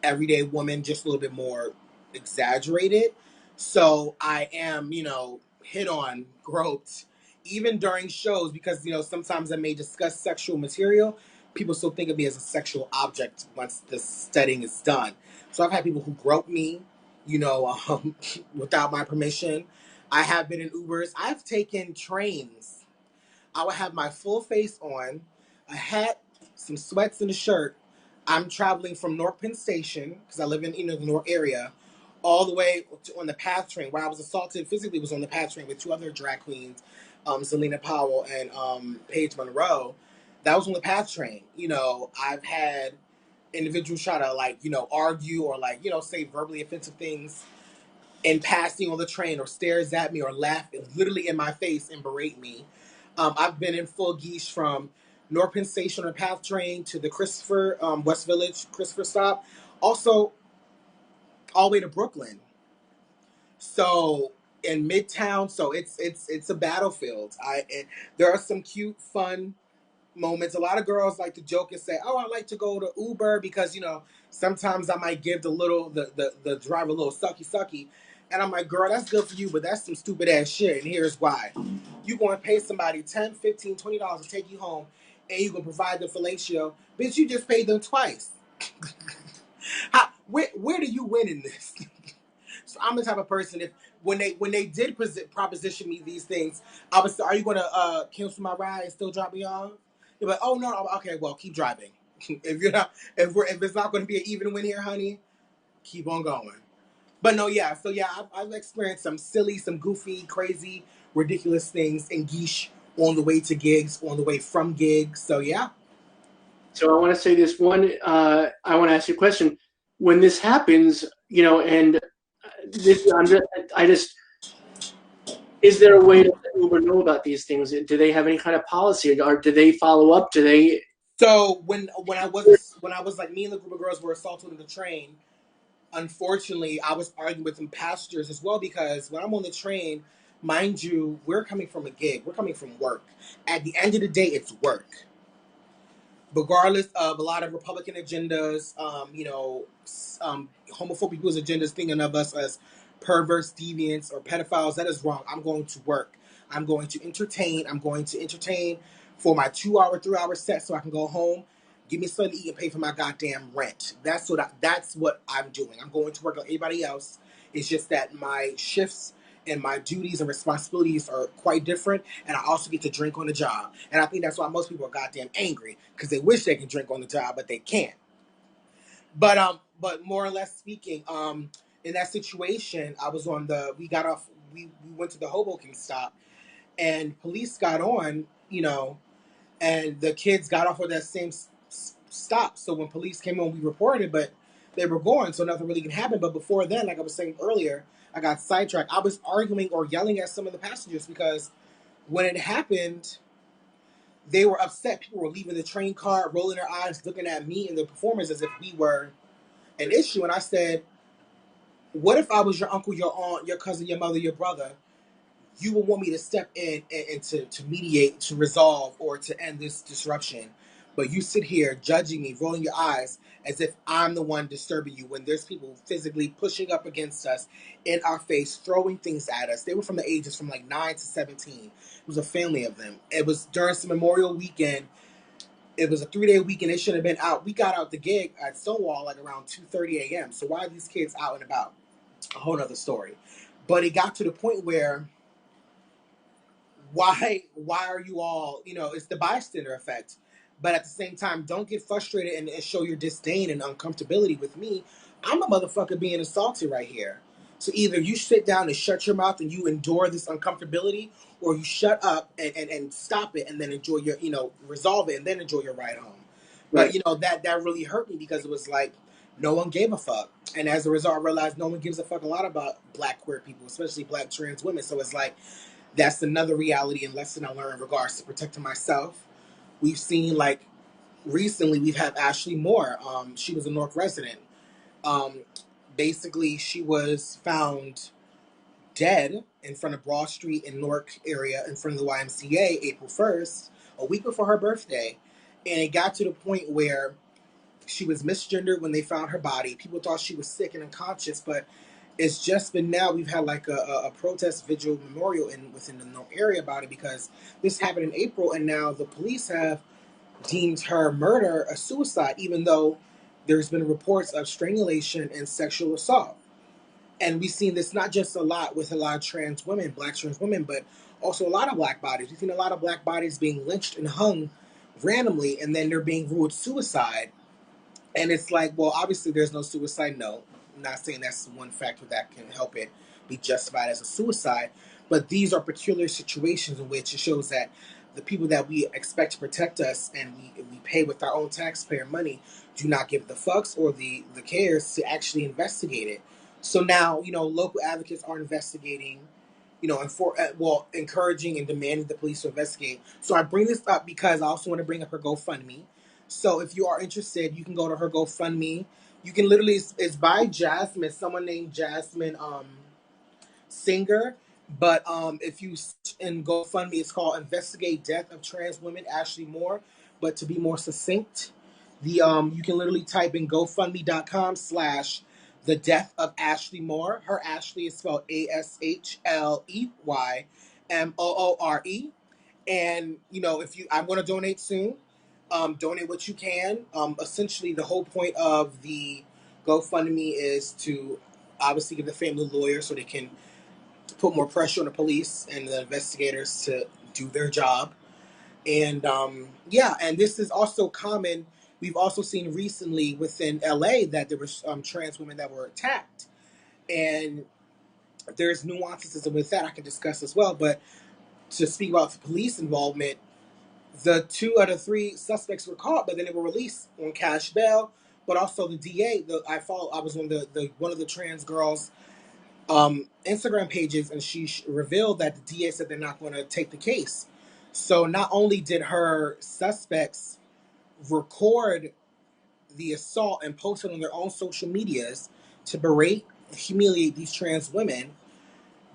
everyday woman, just a little bit more exaggerated. So I am, hit on, groped, even during shows because, sometimes I may discuss sexual material. People still think of me as a sexual object once the setting is done. So I've had people who grope me, without my permission. I have been in Ubers. I've taken trains. I would have my full face on, a hat, some sweats, and a shirt. I'm traveling from North Penn Station because I live in the North area, all the way on the PATH train where I was assaulted physically was on the PATH train with two other drag queens, Selena Powell and Paige Monroe. That was on the PATH train. I've had individuals try to argue or say verbally offensive things in passing on the train or stares at me or laugh literally in my face and berate me. I've been in full geese from North Penn Station on the PATH train to the Christopher West Village Christopher stop, also all the way to Brooklyn. So in Midtown, so it's a battlefield. There are some cute, fun moments. A lot of girls like to joke and say, "Oh, I like to go to Uber because sometimes I might give the driver a little sucky." And I'm like, "Girl, that's good for you, but that's some stupid ass shit. And here's why: you going to pay somebody 10, 15, $20 to take you home, and you gonna provide them fellatio, bitch. You just paid them twice. where do you win in this? So I'm the type of person, if when they did proposition me these things, I was, are you gonna cancel my ride and still drop me off? You're like, oh no, okay, well keep driving. If you're not, if it's not going to be an even win here, honey, keep on going. But no, yeah. So yeah, I've experienced some silly, some goofy, crazy, ridiculous things in Geesh on the way to gigs, on the way from gigs. So yeah. So I want to say this one. I want to ask you a question. When this happens, and this, I just, is there a way to let Uber know about these things? Do they have any kind of policy, or do they follow up? Do they? So when I was like, me and the group of girls were assaulted on the train. Unfortunately, I was arguing with some passengers as well, because when I'm on the train, mind you, we're coming from a gig, we're coming from work. At the end of the day, it's work. Regardless of a lot of Republican agendas, homophobic people's agendas thinking of us as perverse, deviants, or pedophiles, that is wrong. I'm going to work. I'm going to entertain. I'm going to entertain for my 2 hour, 3 hour set so I can go home, give me something to eat, and pay for my goddamn rent. That's what I'm doing. I'm going to work like everybody else. It's just that my shifts and my duties and responsibilities are quite different, and I also get to drink on the job. And I think that's why most people are goddamn angry, because they wish they can drink on the job, but they can't. But more or less speaking, in that situation, I was on the we got off we went to the Hoboken stop, and police got on, and the kids got off of that same stop. So when police came on, we reported, but they were gone, so nothing really can happen. But before then, like I was saying earlier, I got sidetracked. I was arguing or yelling at some of the passengers because when it happened, they were upset. People were leaving the train car, rolling their eyes, looking at me and the performers as if we were an issue. And I said, what if I was your uncle, your aunt, your cousin, your mother, your brother? You would want me to step in and to mediate, to resolve, or to end this disruption. But you sit here judging me, rolling your eyes as if I'm the one disturbing you, when there's people physically pushing up against us in our face, throwing things at us. They were from the ages from like 9 to 17. It was a family of them. It was during some Memorial weekend. It was a 3-day weekend. They should have been out. We got out the gig at Stonewall like around 2:30 a.m. So why are these kids out and about? A whole other story. But it got to the point where why are you all, it's the bystander effect. But at the same time, don't get frustrated and show your disdain and uncomfortability with me. I'm a motherfucker being assaulted right here. So either you sit down and shut your mouth and you endure this uncomfortability, or you shut up and stop it and then enjoy your, resolve it and then enjoy your ride home. But Right. that really hurt me, because it was like no one gave a fuck. And as a result, I realized no one gives a fuck a lot about black queer people, especially black trans women. So it's like, that's another reality and lesson I learned in regards to protecting myself. We've seen, like, recently we've had Ashley Moore. She was a Newark resident. Um, Basically, she was found dead in front of Broad Street in Newark area, in front of the YMCA, April 1st, a week before her birthday. And it got to the point where she was misgendered when they found her body. People thought she was sick and unconscious, but it's just been now we've had like a protest vigil memorial within the North area about it, because this happened in April, and now the police have deemed her murder a suicide, even though there's been reports of strangulation and sexual assault. And we've seen this not just a lot with a lot of trans women, black trans women, but also a lot of black bodies. We've seen a lot of black bodies being lynched and hung randomly, and then they're being ruled suicide. And it's like, well, obviously there's no suicide note. I'm not saying that's one factor that can help it be justified as a suicide, but these are peculiar situations in which it shows that the people that we expect to protect us and we pay with our own taxpayer money do not give the fucks or the cares to actually investigate it. So now, local advocates are investigating, and encouraging and demanding the police to investigate. So I bring this up because I also want to bring up her GoFundMe. So if you are interested, you can go to her GoFundMe. You can literally, it's by Jasmine, someone named Jasmine Singer. But if you search in GoFundMe, it's called Investigate Death of Trans Women Ashley Moore. But to be more succinct, you can literally type in GoFundMe.com/ the death of Ashley Moore. Her Ashley is spelled ASHLEYMOORE. And if I'm going to donate soon. Donate what you can. Essentially, the whole point of the GoFundMe is to obviously give the family lawyers so they can put more pressure on the police and the investigators to do their job. And yeah, and this is also common. We've also seen recently within LA that there was trans women that were attacked. And there's nuances with that I can discuss as well. But to speak about the police involvement, the 2 out of 3 suspects were caught, but then they were released on cash bail. But also the DA, I was on the one of the trans girls' Instagram pages, and she revealed that the DA said they're not going to take the case. So not only did her suspects record the assault and post it on their own social medias to berate, humiliate these trans women,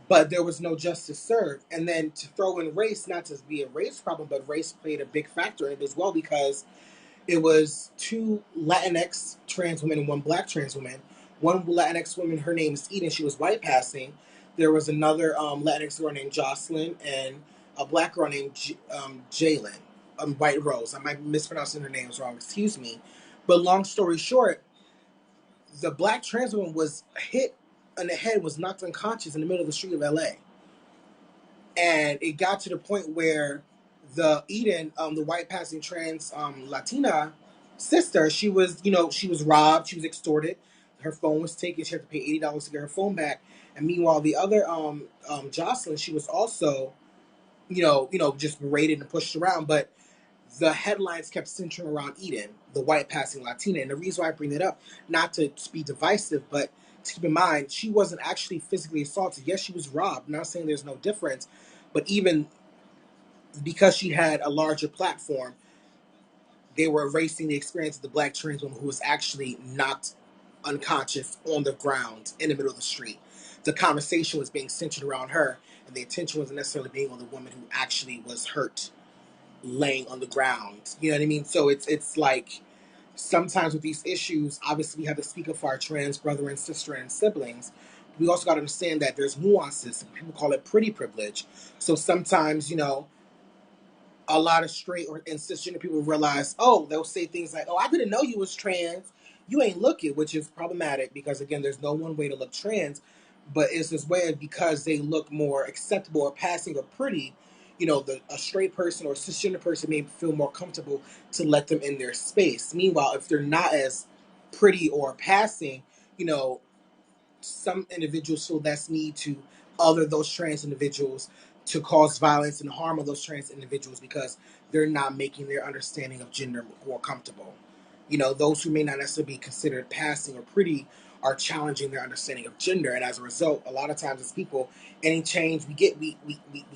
but there was no justice served. And then to throw in race, not to be a race problem, but race played a big factor in it as well, because it was 2 Latinx trans women and 1 black trans woman. One Latinx woman, her name is Eden, she was white passing. There was another Latinx girl named Jocelyn and a black girl named Jalen, White Rose. I might be mispronouncing her names wrong, excuse me. But long story short, the black trans woman was hit on the head, was knocked unconscious in the middle of the street of LA. And it got to the point where the Eden, the white passing trans Latina sister, she was robbed, she was extorted, her phone was taken, she had to pay $80 to get her phone back. And meanwhile, the other Jocelyn, she was also, just berated and pushed around. But the headlines kept centering around Eden, the white passing Latina. And the reason why I bring that up, not to be divisive, but to keep in mind, she wasn't actually physically assaulted. Yes, she was robbed. I'm not saying there's no difference, but even because she had a larger platform, they were erasing the experience of the black trans woman who was actually knocked unconscious on the ground in the middle of the street. The conversation was being centered around her, and the attention wasn't necessarily being on the woman who actually was hurt, laying on the ground. You know what I mean? So it's like sometimes with these issues, obviously we have to speak up for our trans brother and sister and siblings. We also got to understand that there's nuances. People call it pretty privilege. So sometimes, a lot of straight or and cisgender people realize, they'll say things like, I didn't know you was trans. You ain't looking, which is problematic because, again, there's no one way to look trans, but it's this way of because they look more acceptable or passing or pretty, a straight person or a cisgender person may feel more comfortable to let them in their space. Meanwhile, if they're not as pretty or passing, some individuals feel that's need to other those trans individuals to cause violence and harm of those trans individuals because they're not making their understanding of gender more comfortable. Those who may not necessarily be considered passing or pretty are challenging their understanding of gender, and as a result, a lot of times as people, any change we get, we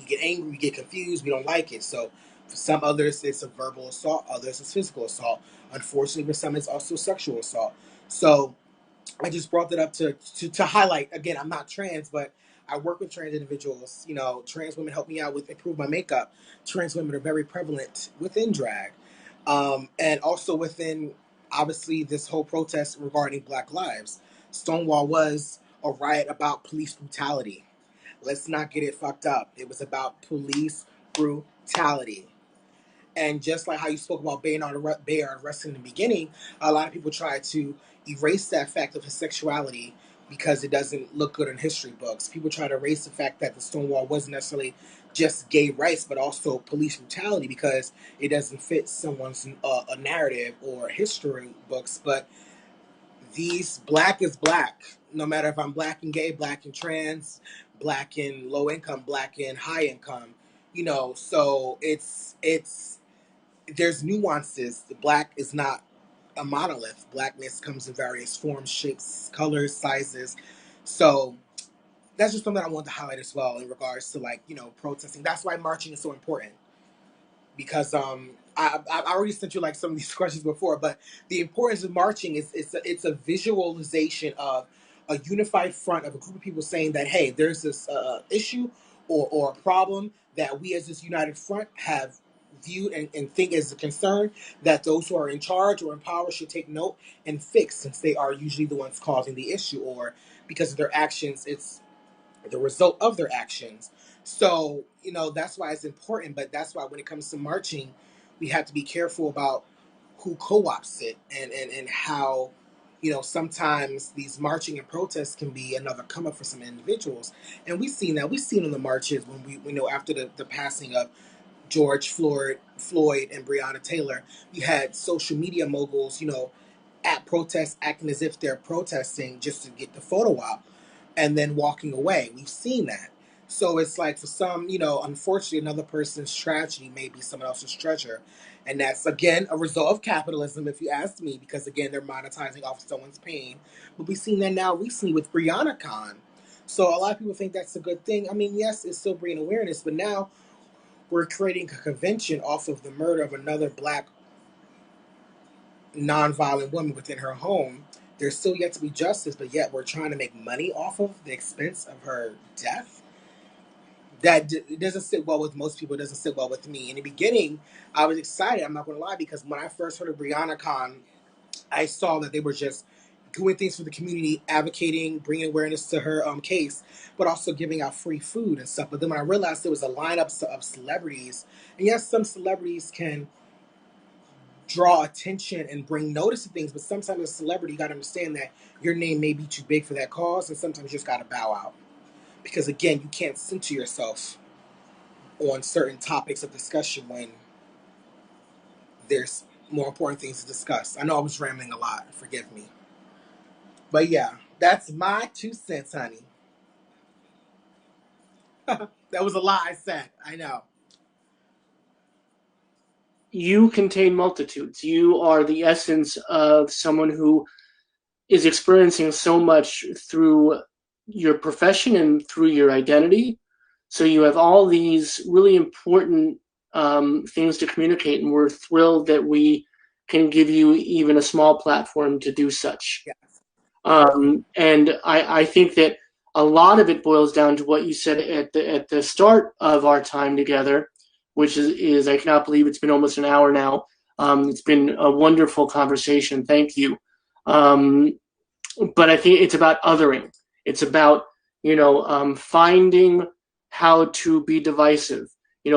get angry, we get confused, we don't like it. So for some others, it's a verbal assault, others it's physical assault. Unfortunately, for some, it's also sexual assault. So I just brought that up to highlight, again, I'm not trans, but I work with trans individuals. Trans women help me out with improve my makeup. Trans women are very prevalent within drag. And also within, obviously, this whole protest regarding Black Lives. Stonewall was a riot about police brutality. Let's not get it fucked up. It was about police brutality. And just like how you spoke about Bayard arresting in the beginning, a lot of people try to erase that fact of his sexuality because it doesn't look good in history books. People try to erase the fact that the Stonewall wasn't necessarily just gay rights, but also police brutality because it doesn't fit someone's a narrative or history books. But these black is black. No matter if I'm black and gay, black and trans, black and low income, black and high income, so it's there's nuances. The black is not a monolith. Blackness comes in various forms, shapes, colors, sizes. So that's just something I want to highlight as well in regards to protesting. That's why marching is so important. Because I already sent you some of these questions before, but the importance of marching is it's a visualization of a unified front of a group of people saying that, hey, there's this issue or a problem that we as this united front have viewed and think is a concern that those who are in charge or in power should take note and fix, since they are usually the ones causing the issue, or because of their actions, it's the result of their actions. So, that's why it's important, but that's why when it comes to marching, we have to be careful about who co-ops it and how sometimes these marching and protests can be another come up for some individuals. And we've seen that. We've seen in the marches when we know after the passing of George Floyd and Breonna Taylor, you had social media moguls, at protests acting as if they're protesting just to get the photo op and then walking away. We've seen that. So it's like for some, unfortunately, another person's tragedy may be someone else's treasure. And that's, again, a result of capitalism, if you ask me, because, again, they're monetizing off someone's pain. But we've seen that now recently with Brianna Khan. So a lot of people think that's a good thing. I mean, yes, it's still bringing awareness, but now we're creating a convention off of the murder of another black nonviolent woman within her home. There's still yet to be justice, but yet we're trying to make money off of the expense of her death. That it doesn't sit well with most people. It doesn't sit well with me. In the beginning, I was excited. I'm not going to lie, because when I first heard of Brianna Khan, I saw that they were just doing things for the community, advocating, bringing awareness to her case, but also giving out free food and stuff. But then when I realized there was a lineup of celebrities, and yes, some celebrities can draw attention and bring notice to things, but sometimes as a celebrity, you got to understand that your name may be too big for that cause, and sometimes you just got to bow out. Because again, you can't center yourself on certain topics of discussion when there's more important things to discuss. I know I was rambling a lot, forgive me. But yeah, that's my 2 cents, honey. That was a lot I said, I know. You contain multitudes. You are the essence of someone who is experiencing so much through your profession and through your identity. So you have all these really important things to communicate, and we're thrilled that we can give you even a small platform to do such. Yes. And I think that a lot of it boils down to what you said at the start of our time together, which is I cannot believe it's been almost an hour now. It's been a wonderful conversation. Thank you. But I think it's about othering. It's about finding how to be divisive.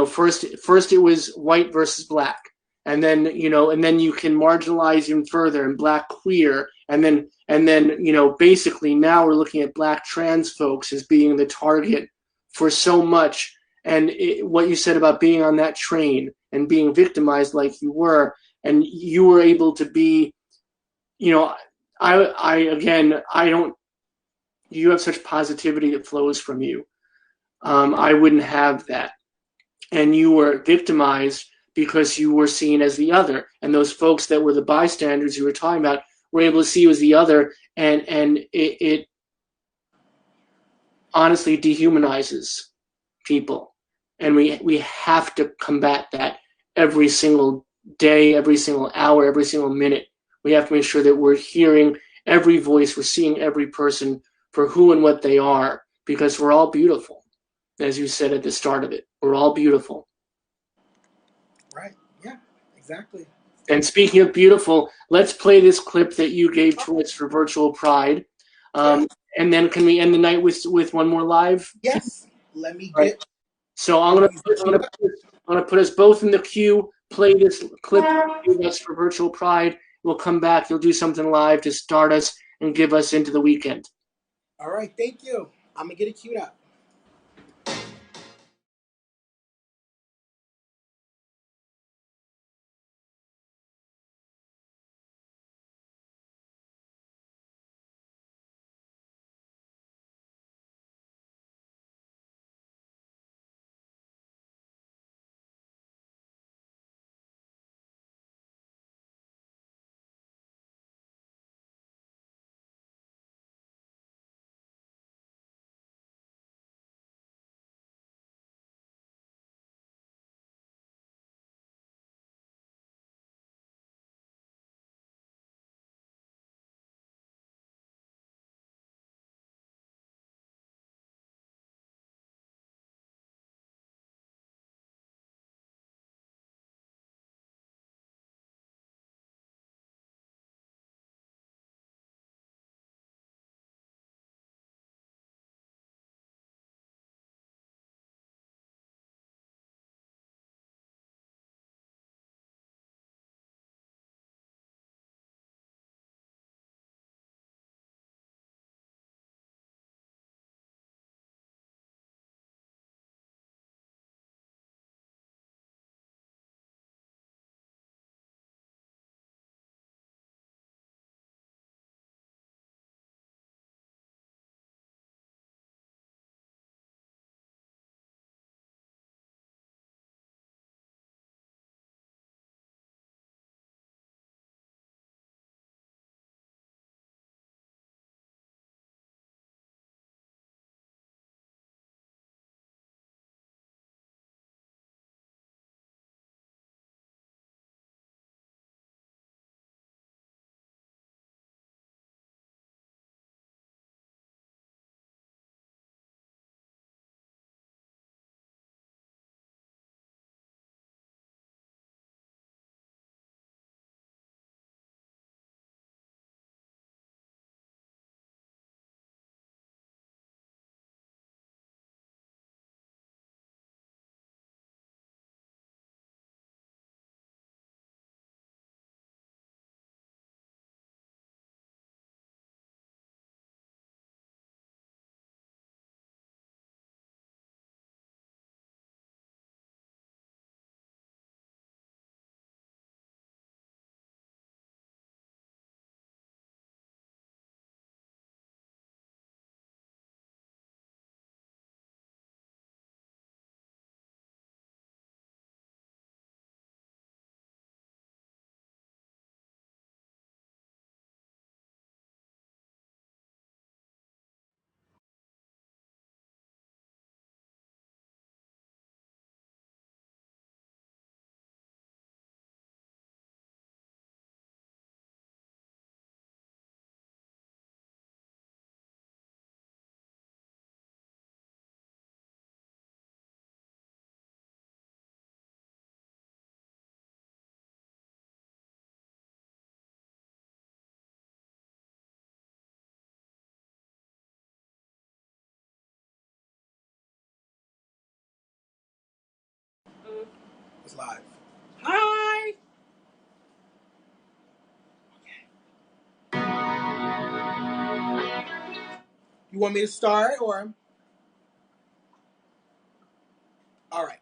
First it was white versus black, and then you can marginalize even further, and black queer, and then basically now we're looking at black trans folks as being the target for so much. And what you said about being on that train and being victimized like you were, and you were able to be, I don't. You have such positivity that flows from you. I wouldn't have that, and you were victimized because you were seen as the other, and those folks that were the bystanders you were talking about were able to see you as the other, and it honestly dehumanizes people, and we have to combat that every single day, every single hour, every single minute. We have to make sure that we're hearing every voice, we're seeing every person for who and what they are, because we're all beautiful. As you said at the start of it, we're all beautiful. Right. Yeah, exactly. And speaking of beautiful, let's play this clip that you gave to us for Virtual Pride. And then can we end the night with one more live? Yes. Let me Right. get. So I'm gonna put us both in the queue. Play this clip you gave us for Virtual Pride. We'll come back. You'll do something live to start us and give us into the weekend. All right. Thank you. I'm gonna get it queued up. It's live. Hi. You want me to start or? All right.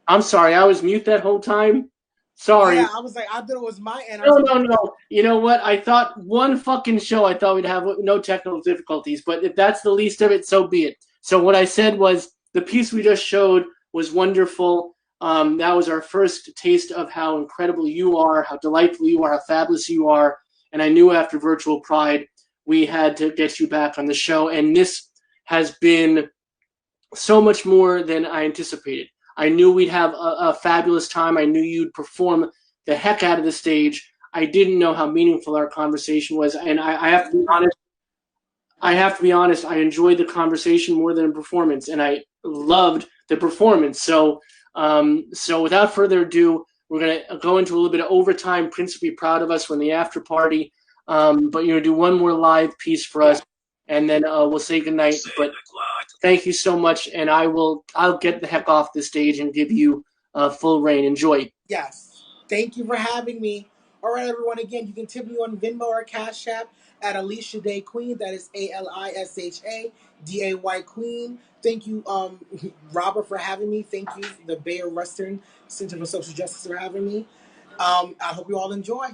I'm sorry, I was mute that whole time. Sorry. Yeah, I was like, I thought it was my end. No. You know what? I thought one fucking show I thought we'd have no technical difficulties, but if that's the least of it, so be it. So what I said was the piece we just showed was wonderful. That was our first taste of how incredible you are, how delightful you are, how fabulous you are. And I knew after Virtual Pride we had to get you back on the show. And this has been so much more than I anticipated. I knew we'd have a fabulous time. I knew you'd perform the heck out of the stage. I didn't know how meaningful our conversation was, and I have to be honest. I have to be honest. I enjoyed the conversation more than the performance, and I loved the performance. So without further ado, we're gonna go into a little bit of overtime. Prince will be proud of us when the after party. But you're gonna do one more live piece for us, and then we'll say goodnight. But thank you so much, and I'll get the heck off the stage and give you full reign. Enjoy. Yes. Thank you for having me. All right, everyone. Again, you can tip me on Venmo or Cash App at Alisha Day Queen. That is ALISHADAY Queen. Thank you, Robert, for having me. Thank you, the Bay Western Center for Social Justice, for having me. I hope you all enjoy.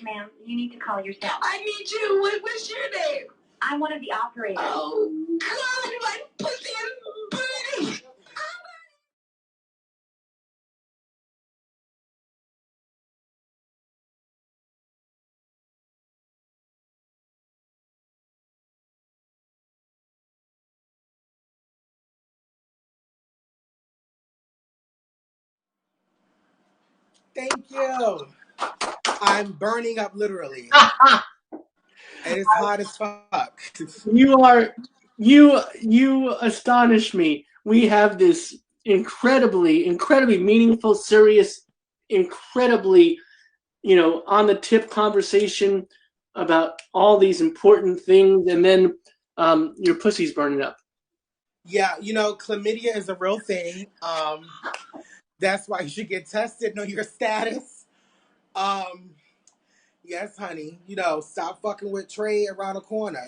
Ma'am, you need to call yourself. I need you. What's your name? I'm one of the operators. Oh, God, my pussy is burning. Thank you. I'm burning up literally. It is hot as fuck. You astonish me. We have this incredibly meaningful, serious, incredibly, on the tip conversation about all these important things, and then your pussy's burning up. Yeah, chlamydia is a real thing. That's why you should get tested, know your status. Um, yes, honey. Stop fucking with Trey around the corner.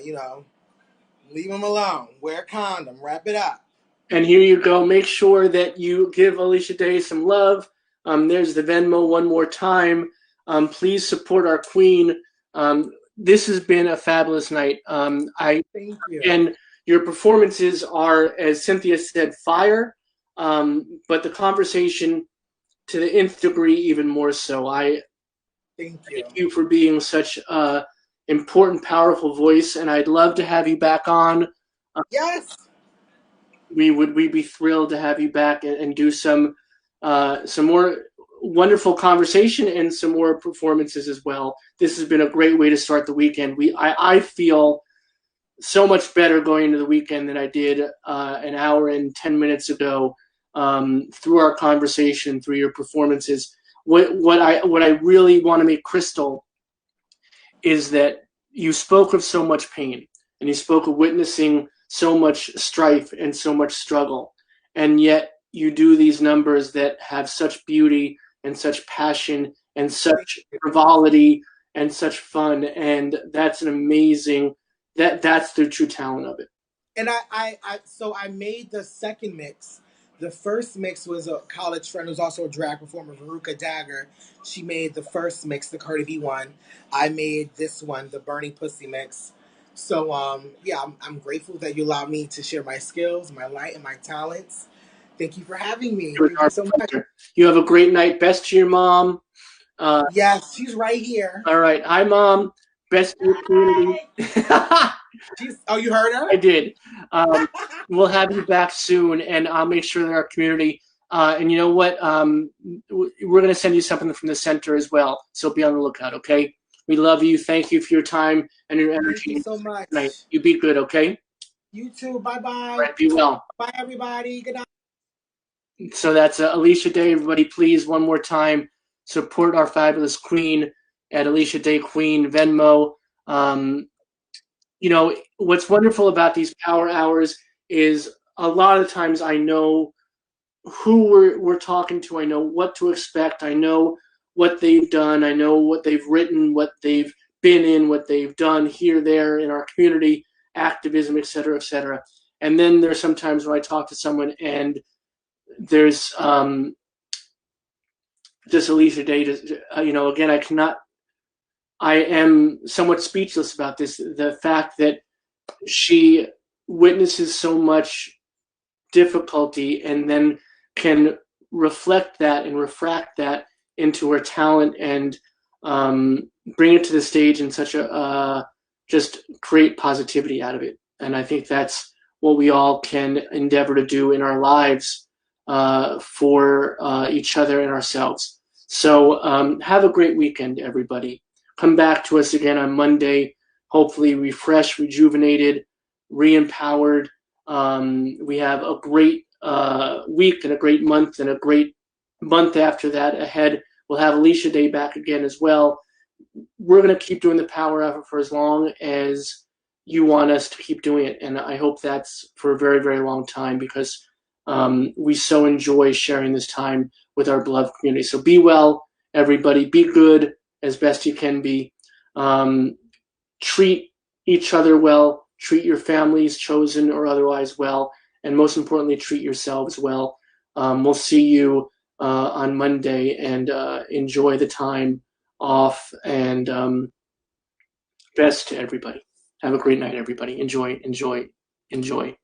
Leave him alone. Wear a condom. Wrap it up. And here you go. Make sure that you give Alisha Day some love. There's the Venmo one more time. Please support our queen. This has been a fabulous night. Thank you. And your performances are, as Cynthia said, fire. But the conversation, to the nth degree, even more so. Thank you for being such an important, powerful voice, and I'd love to have you back on. Yes. We'd be thrilled to have you back and do some more wonderful conversation and some more performances as well. This has been a great way to start the weekend. I feel so much better going into the weekend than I did an hour and 10 minutes ago through our conversation, through your performances. What I really want to make crystal is that you spoke of so much pain, and you spoke of witnessing so much strife and so much struggle, and yet you do these numbers that have such beauty and such passion and such frivolity and such fun, and that's an amazing, that's the true talent of it. And so I made the second mix. The first mix was a college friend who's also a drag performer, Veruca Dagger. She made the first mix, the Cardi B one. I made this one, the Burning Pussy mix. So, yeah, I'm grateful that you allowed me to share my skills, my light, and my talents. Thank you for having me. Thank you so much. You have a great night. Best to your mom. Yes, she's right here. All right. Hi, Mom. Best to your community. Oh, you heard her? I did. We'll have you back soon, and I'll make sure that our community, and you know what? We're going to send you something from the center as well, so be on the lookout, okay? We love you. Thank you for your time and your energy. Thank you so much. Tonight. You be good, okay? You too. Bye-bye. All right, be well. Bye, everybody. Good night. So that's Alisha Day. Everybody, please, one more time, support our fabulous queen at Alisha Day Queen Venmo. What's wonderful about these power hours is a lot of times I know who we're talking to. I know what to expect. I know what they've done. I know what they've written, what they've been in, what they've done here, there in our community, activism, et cetera, et cetera. And then there's sometimes when I talk to someone and there's just Alisha Day, again, I am somewhat speechless about this. The fact that she witnesses so much difficulty and then can reflect that and refract that into her talent and bring it to the stage in such a just create positivity out of it. And I think that's what we all can endeavor to do in our lives for each other and ourselves. So have a great weekend, everybody. Come back to us again on Monday, hopefully refreshed, rejuvenated, re-empowered. We have a great week and a great month and a great month after that ahead. We'll have Alisha Day back again as well. We're going to keep doing the power effort for as long as you want us to keep doing it. And I hope that's for a very, very long time because we so enjoy sharing this time with our beloved community. So be well, everybody. Be good as best you can be. Treat each other well. Treat your families, chosen or otherwise, well. And most importantly, treat yourselves well. We'll see you on Monday and enjoy the time off and best to everybody. Have a great night, everybody. Enjoy, enjoy, enjoy.